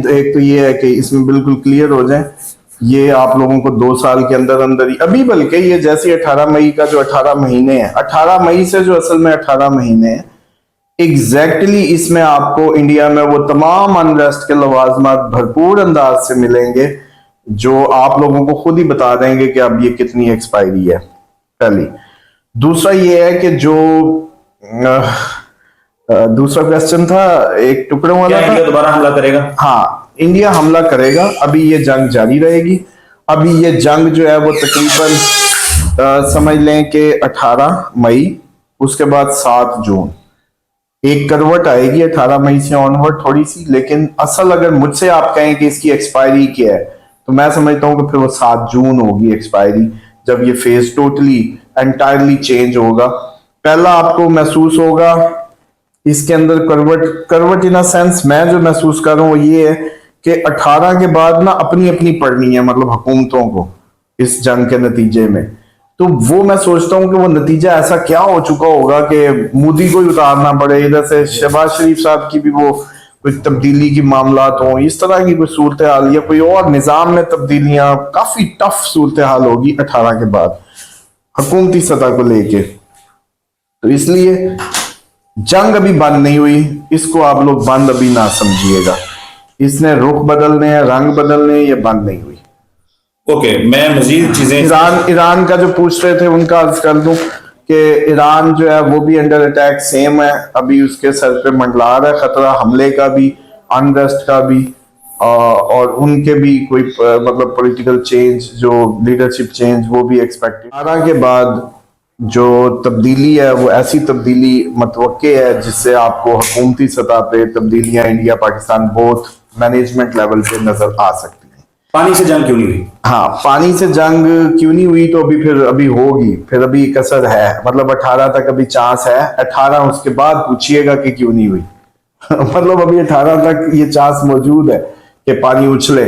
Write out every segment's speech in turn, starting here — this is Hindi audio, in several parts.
एक तो ये है कि इसमें बिल्कुल क्लियर हो जाए, ये आप लोगों को 2 साल के अंदर अंदर ही, अभी बल्कि ये जैसे 18 मई का जो 18 महीने हैं, 18 मई से जो असल में 18 महीने हैं एग्जैक्टली इसमें आपको इंडिया में वो तमाम अनरेस्ट के लवाजमात भरपूर अंदाज से मिलेंगे जो आप लोगों को खुद ही बता देंगे कि अब ये कितनी एक्सपायरी है, पहली। दूसरा ये है कि जो दूसरा क्वेश्चन था एक टुकड़ों वाला था, इंडिया दोबारा हमला करेगा? हाँ, इंडिया हमला करेगा। अभी ये जंग जारी रहेगी। अभी ये जंग जो है वो तकरीबन समझ लें कि 18 मई, उसके बाद 7 जून, एक करवट आएगी 18 मई से ऑनवर्ड थोड़ी सी। लेकिन असल अगर मुझसे आप कहें कि इसकी एक्सपायरी क्या है, तो मैं समझता हूं कि फिर वो 7 जून होगी एक्सपायरी, जब ये फेज टोटली एंटायरली चेंज होगा। पहला आपको महसूस होगा इसके अंदर करवट इन सेंस मैं जो महसूस कर रहा हूं वो ये है कि 18 के बाद ना अपनी अपनी पड़नी है, मतलब हुकूमतों को इस जंग के नतीजे में। तो वो मैं सोचता हूं कि वो नतीजा ऐसा क्या हो चुका होगा कि मोदी को ही उतारना पड़े, इधर से शहबाज शरीफ साहब की भी वो कोई तब्दीली की मामलात हो, इस तरह की कोई सूरत हाल या कोई और निजाम में तब्दीलियां, काफी टफ सूरत हाल होगी 18 के बाद हुकूमती सतह को लेके। तो इसलिए जंग अभी बंद नहीं हुई, इसको आप लोग बंद अभी ना समझिएगा। इसने रुख बदलने हैं, रंग बदलने हैं, ये बंद नहीं हुई। ओके, मैं मजीद चीजें ईरान का जो पूछ रहे थे उनका अर्ज कर दूं कि ईरान जो है वो भी अंडर अटैक सेम है। अभी उसके सर पे मंडला रहा है खतरा, हमले का भी, अनरेस्ट का भी, और उनके भी कोई मतलब पॉलिटिकल चेंज, जो लीडरशिप चेंज वो भी एक्सपेक्टेड। 18 के बाद जो तब्दीली है वो ऐसी तब्दीली मतवक्के है जिससे आपको हुकूमती सतह पे तब्दीलियां India Pakistan both management level पे नजर आ सकती हैं। पानी से जंग क्यों नहीं हुई? हाँ, पानी से जंग क्यों नहीं हुई तो अभी होगी, फिर अभी कसर है, मतलब 18 तक अभी चांस है। 18 उसके बाद पूछिएगा कि क्यों नहीं हुई मतलब अभी 18 तक ये चांस मौजूद है कि पानी उछले,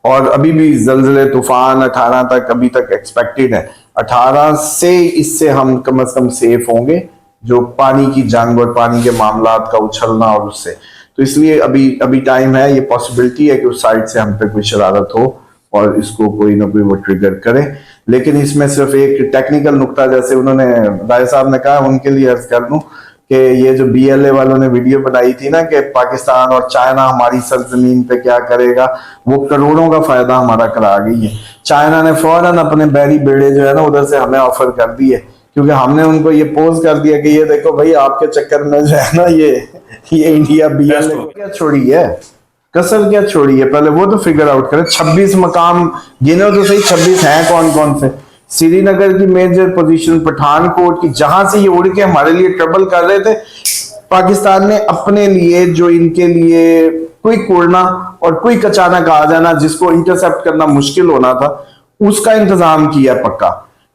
और अभी भी जलजले तूफान 18 तक अभी तक एक्सपेक्टेड है। 18 से इससे हम कम से कम सेफ होंगे, जो पानी की जंग और पानी के मामलात का उछलना और उससे। तो इसलिए अभी टाइम है, ये पॉसिबिलिटी है कि उस साइड से हम पे कोई शरारत हो और इसको कोई ना कोई वो ट्रिगर करे। लेकिन इसमें सिर्फ एक टेक्निकल नुक्ता, जैसे उन्होंने राय साहब ने कहा, उनके लिए अर्ज कर दूं कि ये जो BLA वालों ने वीडियो बनाई थी ना कि पाकिस्तान और चाइना हमारी सरजमीन पे क्या करेगा, वो करोड़ों का फायदा हमारा करा गई है। चाइना ने फौरन अपने बहरी बेड़े जो है ना उधर से हमें ऑफर कर दिए, क्योंकि हमने उनको ये पोज कर दिया कि ये देखो भाई, आपके चक्कर में जो है ना ये इंडिया BLA क्या छोड़ी है, कसर क्या छोड़ी है, पहले वो तो फिगर आउट करें। 26 मकाम गिने तो सही, 26 हैं कौन कौन से। श्रीनगर की मेजर पोजीशन, पठानकोट की, जहां से ये उड़ के हमारे लिए ट्रबल कर रहे थे, पाकिस्तान ने अपने लिए जो इनके लिए क्विक उड़ना और क्विक अचानक आ जाना जिसको इंटरसेप्ट करना मुश्किल होना था, उसका इंतजाम किया पक्का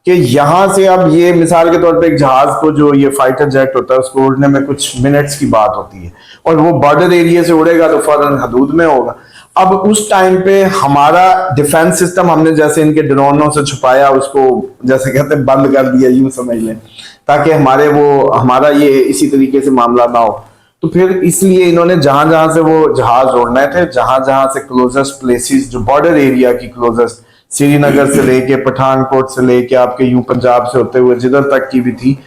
कि यहां से अब ये मिसाल के तौर पे एक जहाज को, जो ये फाइटर जेट होता है, उसको उड़ने में कुछ मिनट्स की बात होती है और वो बॉर्डर एरिया से उड़ेगा तो फौरन हदूद में होगा। अब उस टाइम पे हमारा डिफेंस सिस्टम हमने जैसे इनके ड्रोनों से छुपाया, उसको जैसे कहते हैं बंद कर दिया, यूं समझ लें, ताकि हमारा ये इसी तरीके से मामला ना हो। तो फिर इसलिए इन्होंने जहां जहां से वो जहाज उड़ने थे, जहां जहां से क्लोजेस्ट प्लेसेस, जो बॉर्डर एरिया की क्लोजेस्ट, श्रीनगर से लेके पठानकोट से लेके आपके यूं पंजाब से होते हुए जिधर तक की भी थी,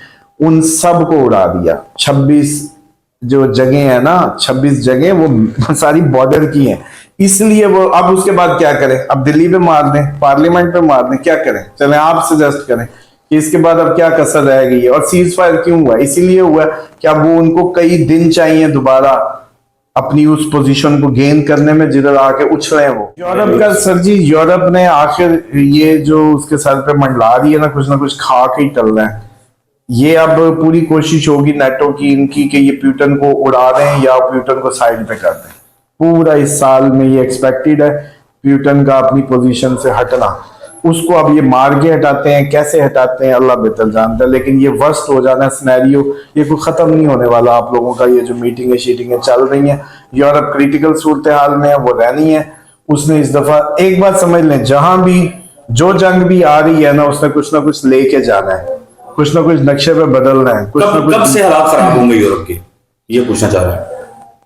उन सब को उड़ा दिया। 26 जो जगह है ना, 26 जगह वो सारी बॉर्डर की हैं। इसलिए वो अब उसके बाद क्या करें, अब दिल्ली पे मार दें, पार्लियामेंट पे मार दें, क्या करें? चलें आप सजेस्ट करें कि इसके बाद अब क्या कसर रह गई है। और सीज फायर क्यों हुआ? इसीलिए हुआ कि अब वो उनको कई दिन चाहिए दोबारा अपनी उस पोजीशन को गेन करने में जिधर आके उछले वो। यूरोप का सर जी, यूरोप ने आखिर ये जो उसके सर पे मंडला रही है ना कुछ खा के ही टल रहा है। ये अब पूरी कोशिश होगी नेटो की इनकी कि ये प्यूटन को उड़ा दें या प्यूटन को साइड पे कर दें। पूरा इस साल में ये एक्सपेक्टेड है प्यूटन का अपनी पोजीशन से हटना। उसको अब ये मार के हटाते हैं, कैसे हटाते हैं अल्लाह बेहतर जानता है, लेकिन ये वर्स्ट हो जाना सिनेरियो, ये कोई खत्म नहीं होने वाला। आप लोगों का ये जो मीटिंगें शीटिंगें चल रही हैं, यूरोप क्रिटिकल सूरत हाल में है, वो रहनी है। उसने इस दफा एक बात समझ लें, जहां भी जो जंग भी आ रही है ना, उसने कुछ ना कुछ लेके जाना है, कुछ ना कुछ नक्शे पे बदलना है, कुछ ना कुछ। कब से हालात खराब होंगे यूरोप के, ये पूछना चाह रहे हैं।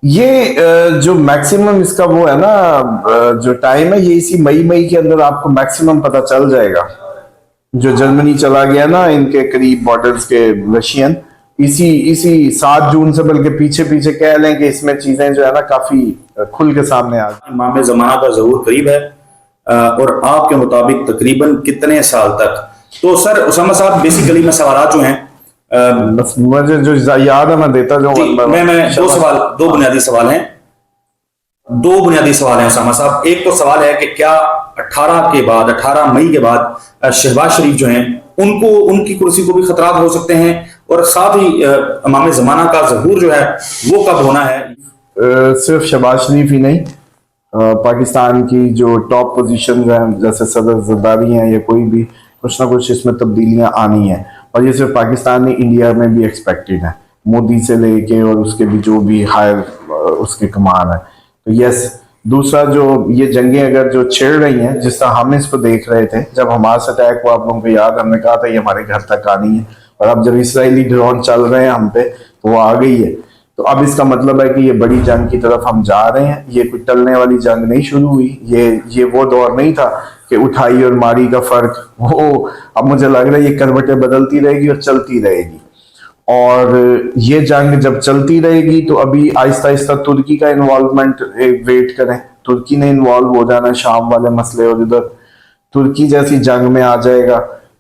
ये जो मैक्सिमम इसका वो है ना, जो टाइम है, ये इसी मई के अंदर आपको मैक्सिमम पता चल जाएगा। जो जर्मनी चला गया ना इनके करीब बॉर्डर्स के रशियन, इसी इसी 7 जून से, बल्कि पीछे पीछे कह लें कि इसमें चीजें जो है ना काफी खुल के सामने आ गई। इमाम जमाना का ज़हूर करीब है, और आपके मुताबिक तकरीबन कितने साल तक? तो सर उसामा साहब, बेसिकली मैं सवाल जो हैं, बस मुझे जो याद है मैं देता जाऊँ। मैं दो बुनियादी सवाल हैं, उसामा साहब। एक तो सवाल है कि क्या 18 मई के बाद शहबाज शरीफ जो हैं उनको, उनकी कुर्सी को भी खतरात हो सकते हैं, और साथ ही इमाम जमाना का ज़हूर जो है वो कब होना है? सिर्फ शहबाज शरीफ ही नहीं, पाकिस्तान की जो टॉप पोजीशन हैं जैसे सदर जरदारी हैं या कोई भी, कुछ ना कुछ इसमें तब्दीलियां आनी है। और ये सिर्फ पाकिस्तान नहीं, इंडिया में भी एक्सपेक्टेड है, मोदी से लेके और उसके भी जो भी हायर उसके कमान है। तो यस, दूसरा जो ये जंगें अगर जो छिड़ रही हैं, जिस तरह हम इसको देख रहे थे जब हमास अटैक हुआ, आप लोगों को याद, हमने कहा था ये हमारे घर तक आनी है, और अब जब इसराइली ड्रोन चल रहे हैं हम पे तो वो आ गई है। तो अब इसका मतलब है कि ये बड़ी जंग की तरफ हम जा रहे हैं। ये कोई टलने वाली जंग नहीं शुरू हुई, ये वो दौर नहीं था कि उठाई और मारी का फर्क, वो अब मुझे लग रहा है ये करवटें बदलती रहेगी और चलती रहेगी। और ये जंग जब चलती रहेगी तो अभी आहिस्ता आहिस्ता तुर्की का इन्वॉल्वमेंट वेट करें, तुर्की ने इन्वॉल्व हो जाना शाम वाले मसले, और इधर तुर्की जैसी जंग में आ जाएगा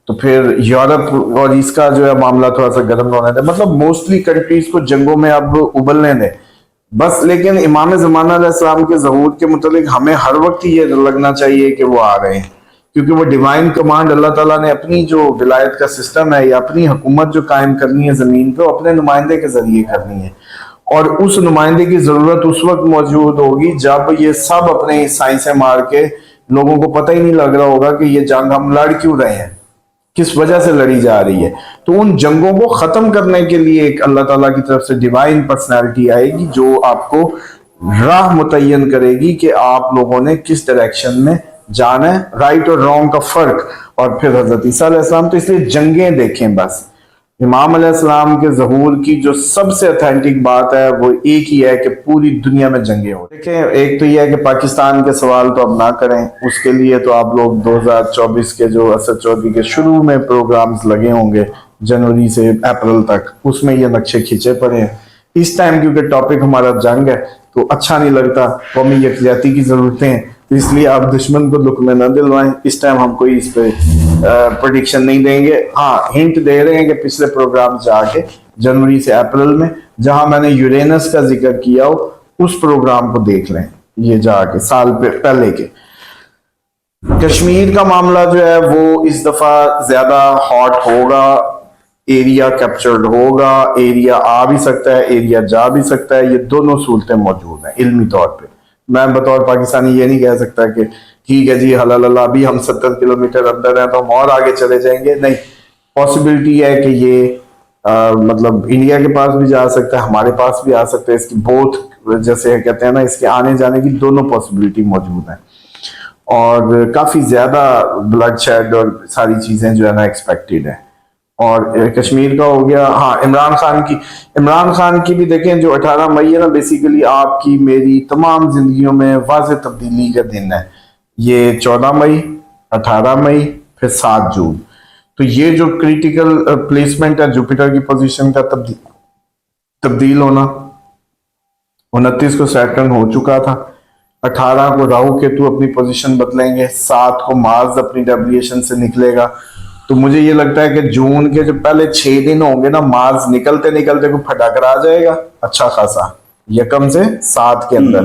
तो फिर यूरोप और इसका जो है मामला थोड़ा सा गर्म होने दे। मतलब मोस्टली कंट्रीज को जंगों में अब उबलने दे बस। लेकिन इमाम ज़माना अलैहिस्सलाम के ज़हूर के मुतालिक हमें हर वक्त ये लगना चाहिए कि वो आ रहे हैं, क्योंकि वो डिवाइन कमांड अल्लाह ताला ने अपनी जो विलायत का सिस्टम है या अपनी हुकूमत जो कायम करनी है जमीन पे, अपने नुमाइंदे के जरिए करनी है। और उस नुमाइंदे की जरूरत उस वक्त मौजूद होगी जब ये सब अपने साइंसें मार के, लोगों को पता ही नहीं लग रहा होगा कि ये जंग हम लड़ क्यों रहे हैं, किस वजह से लड़ी जा रही है। तो उन जंगों को खत्म करने के लिए एक अल्लाह ताला की तरफ से डिवाइन पर्सनैलिटी आएगी जो आपको राह मुतय्यन करेगी कि आप लोगों ने किस डायरेक्शन में जाना है, राइट और रॉन्ग का फर्क। और फिर हजरत ईसा अलैहिस्सलाम, तो इसलिए जंगें देखें बस। इमाम अलैहिस्सलाम के ज़हूर की जो सबसे ऑथेंटिक बात है वो एक ही है कि पूरी दुनिया में जंगें हो। देखें, एक तो यह है कि पाकिस्तान के सवाल तो अब ना करें, उसके लिए तो आप लोग 2024 के जो असद चौधरी के शुरू में प्रोग्राम्स लगे होंगे जनवरी से अप्रैल तक, उसमें ये नक्शे खींचे पड़े हैं। इस टाइम क्योंकि टॉपिक हमारा जंग है तो अच्छा नहीं लगता, कौमी यकजहती की जरूरतें हैं, तो इसलिए आप दुश्मन को दुख में न दिलवाएं। इस टाइम हम कोई इस पे प्रेडिक्शन नहीं देंगे। हाँ, हिंट दे रहे हैं कि पिछले प्रोग्राम जाके जनवरी से अप्रैल में जहां मैंने यूरेनस का जिक्र किया हो उस प्रोग्राम को देख लें, ये जाके साल पहले के। कश्मीर का मामला जो है वो इस दफा ज्यादा हॉट होगा, एरिया कैप्चर्ड होगा, एरिया आ भी सकता है, एरिया जा भी सकता है, ये दोनों सूरतें मौजूद हैं इल्मी तौर पे। मैं बतौर पाकिस्तानी ये नहीं कह सकता कि ठीक है जी हला अभी हम 70 किलोमीटर अंदर हैं तो हम और आगे चले जाएंगे, नहीं। पॉसिबिलिटी है कि ये मतलब इंडिया के पास भी जा सकता है, हमारे पास भी आ सकता है। इसकी बोथ जैसे कहते हैं ना, इसके आने जाने की दोनों पॉसिबिलिटी मौजूद है, और काफी ज्यादा ब्लड शेड और सारी चीजें जो है ना एक्सपेक्टेड है। और कश्मीर का हो गया। हाँ, इमरान खान की भी देखें, जो 18 मई है ना, बेसिकली आपकी मेरी तमाम जिंदगियों में वाज़ेह तब्दीली का दिन है। ये 14 मई, 18 मई, फिर 7 जून। तो ये जो क्रिटिकल प्लेसमेंट है जुपिटर की पोजीशन का तब्दील होना, 29 को सैटर्न हो चुका था, 18 को राहु केतु अपनी पोजीशन बदलेंगे, 7 को मार्स अपनी डेविएशन से निकलेगा। तो मुझे ये लगता है कि जून के जो पहले 6 दिन होंगे ना, मार्स निकलते निकलते को फटाकर आ जाएगा अच्छा खासा, यकम से 7 के अंदर।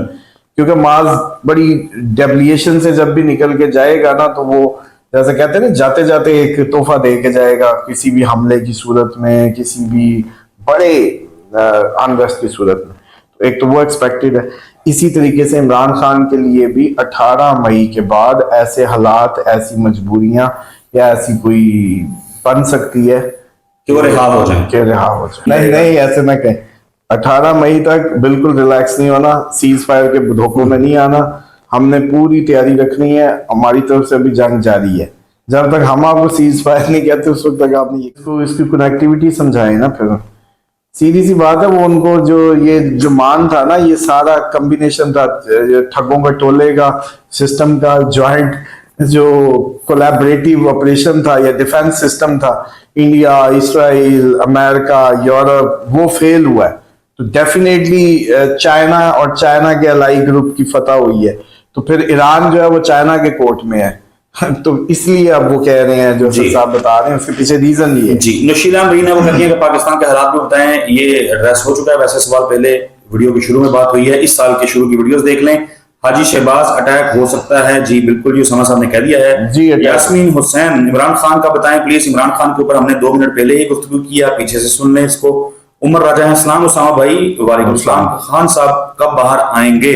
क्योंकि मार्स बड़ी डेविएशन से जब भी निकल के जाएगा ना, तो वो जैसे कहते हैं ना, जाते जाते एक तोहफा दे के जाएगा किसी भी हमले की सूरत में, किसी भी बड़े अनरेस्ट की सूरत में। तो एक तो वो एक्सपेक्टेड है। इसी तरीके से इमरान खान के लिए भी 18 मई के बाद ऐसे हालात, ऐसी मजबूरियां या ऐसी कोई बन सकती है कि वो रिहा हो जाए, नहीं नहीं, ऐसे ना कहें। 18 मई तक बिल्कुल रिलैक्स नहीं होना, सीज फायर के धोखों में नहीं आना। हमने पूरी तैयारी रखनी है, हमारी तरफ से अभी जंग जारी है। जब तक हम आपको सीज फायर नहीं कहते उस वक्त तक आपने इसकी कनेक्टिविटी समझाए ना। फिर सीधी सी बात है, वो उनको जो मान था ना, ये सारा कॉम्बिनेशन था ठगों का टोले का सिस्टम का, जॉइंट जो कोलैबोरेटिव ऑपरेशन था या डिफेंस सिस्टम था, इंडिया, इसराइल, अमेरिका, यूरोप, वो फेल हुआ है। तो डेफिनेटली चाइना और चाइना के अलाई ग्रुप की फतह हुई है, तो फिर ईरान जो है वो चाइना के कोर्ट में है। तो इसलिए अब वो कह रहे हैं, जो साहब बता रहे हैं, उसके पीछे रीजन ये है। जी, नशीला मरीन है वो कहती है कि पाकिस्तान के हालात में बताएं, ये एड्रेस हो चुका है। वैसे सवाल पहले वीडियो के शुरू में बात हुई है, इस साल के शुरू की वीडियोस देख लें। हाजी शहबाज अटैक हो सकता है, जी बिल्कुल, जो समा साहब ने कह दिया है। जी, यास्मीन हुसैन, इमरान खान का बताएं प्लीज। इमरान खान के ऊपर हमने 2 मिनट पहले ही गुफ्तगू किया, पीछे से सुन लें इसको। उमर राजा है, अस्सलाम उसामा भाई, वालेकुम सलाम। खान साहब कब बाहर आएंगे?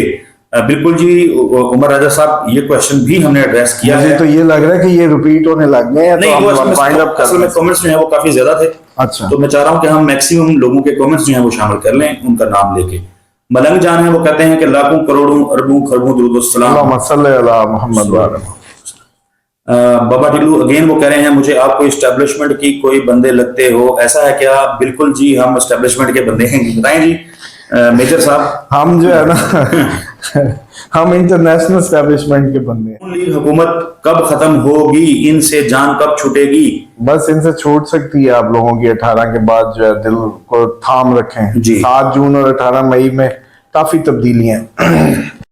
बिल्कुल जी उमर राजा साहब, ये क्वेश्चन भी हमने एड्रेस किया है। तो ये लग रहा है कि ये रिपीट होने लग गए हैं, नहीं, तो वो हम फाइंड अप असल में कमेंट्स जो है वो काफी ज्यादा थे। अच्छा, तो मैं चाह रहा हूं कि हम मैक्सिमम लोगों के कमेंट्स जो है वो शामिल कर लें, उनका नाम लेके। मलंग जान है वो कहते हैं कि लाखों करोड़ों अरबों खरबों दुरूद सलाम अल्लाहुम्मा सल्ली अला मुहम्मद व अला। बाबा टिल्लू अगेन वो कह रहे हैं, मुझे आपको इस्टेब्लिशमेंट की कोई बंदे लगते हो, ऐसा है क्या? बिल्कुल जी, हम इस्टेब्लिशमेंट के बंदे हैं। बताएं जी मेजर साहब। हम जो है ना हम इंटरनेशनल एस्टेब्लिशमेंट के बंदे हैं। लीग हुकूमत कब खत्म होगी? इनसे जान कब छूटेगी? बस इनसे छूट सकती है आप लोगों की 18 के बाद, जो है दिल को थाम रखें जी। 7 जून और 18 मई में काफी तब्दीलियां